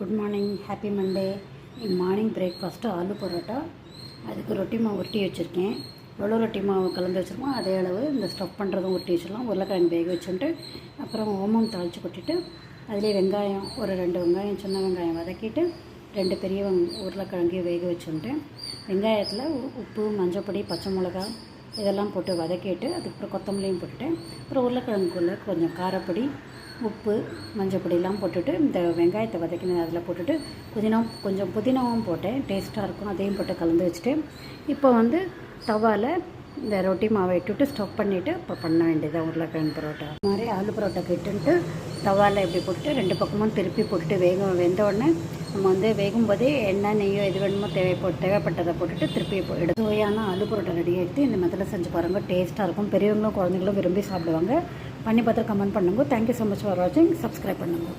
Good morning, happy Monday. Morning breakfast aloo parotta. அதுக்கு ரொட்டி மாவு உருட்டி வச்சுருக்கேன். எவ்வளோ ரொட்டி மாவு கலந்து வச்சுருக்கோம் அதே அளவு இந்த ஸ்டஃப் பண்ணுறதும் உருட்டி வச்சிடலாம். உருளைக்கிழங்கு வேக வச்சுட்டு அப்புறம் ஓமம் தாளித்து கொட்டிட்டு அதிலே வெங்காயம் ஒரு 2 வெங்காயம் சின்ன வெங்காயம் வதக்கிட்டு 2 பெரிய உருளைக்கிழங்கையும் வேக வச்சுட்டேன். வெங்காயத்தில் உப்பு, மஞ்சப்பொடி, பச்சை மிளகா இதெல்லாம் போட்டு வதக்கிட்டு அதுக்கப்புறம் கொத்தமல்லியும் போட்டுட்டேன். அப்புறம் உருளைக்கிழங்குக்குள்ளே கொஞ்சம் காரப்பொடி, உப்பு, மஞ்சப்பொடியெல்லாம் போட்டுட்டு இந்த வெங்காயத்தை வதக்கினது அதில் போட்டுட்டு கொஞ்சம் புதினாவும் போட்டேன். டேஸ்ட்டாக இருக்கும். அதையும் போட்டு கலந்து வச்சுட்டு இப்போ தவாவில் இந்த ரொட்டி மாவை இட்டுட்டு ஸ்டஃப் பண்ணிவிட்டு இப்போ பண்ண வேண்டியதாக உருளைக்கிழங்கு பரோட்டா. இது மாதிரி ஆலு பரோட்டா கிட்டுன்ட்டு தவாவில் இப்படி போட்டுட்டு 2 பக்கமும் திருப்பி போட்டுட்டு வெந்த உடனே நம்ம வேகும்போதே எண்ணெய், நெய்யோ எது வேணுமோ தேவைப்பட்டதை போட்டுட்டு திருப்பி எடுத்து சுவையான ஆலு பரோட்டா ரெடி ஆகிடுது. இந்த மெத்தடில் செஞ்சு பாருங்கள், டேஸ்ட்டாக இருக்கும். பெரியவங்களும் குழந்தைங்களும் விரும்பி சாப்பிடுவாங்க. பண்ணி பார்த்து கமெண்ட் பண்ணுங்க. தேங்க்யூ ஸோ மச் ஃபார் வாட்சிங். சப்ஸ்கிரைப் பண்ணுங்கள்.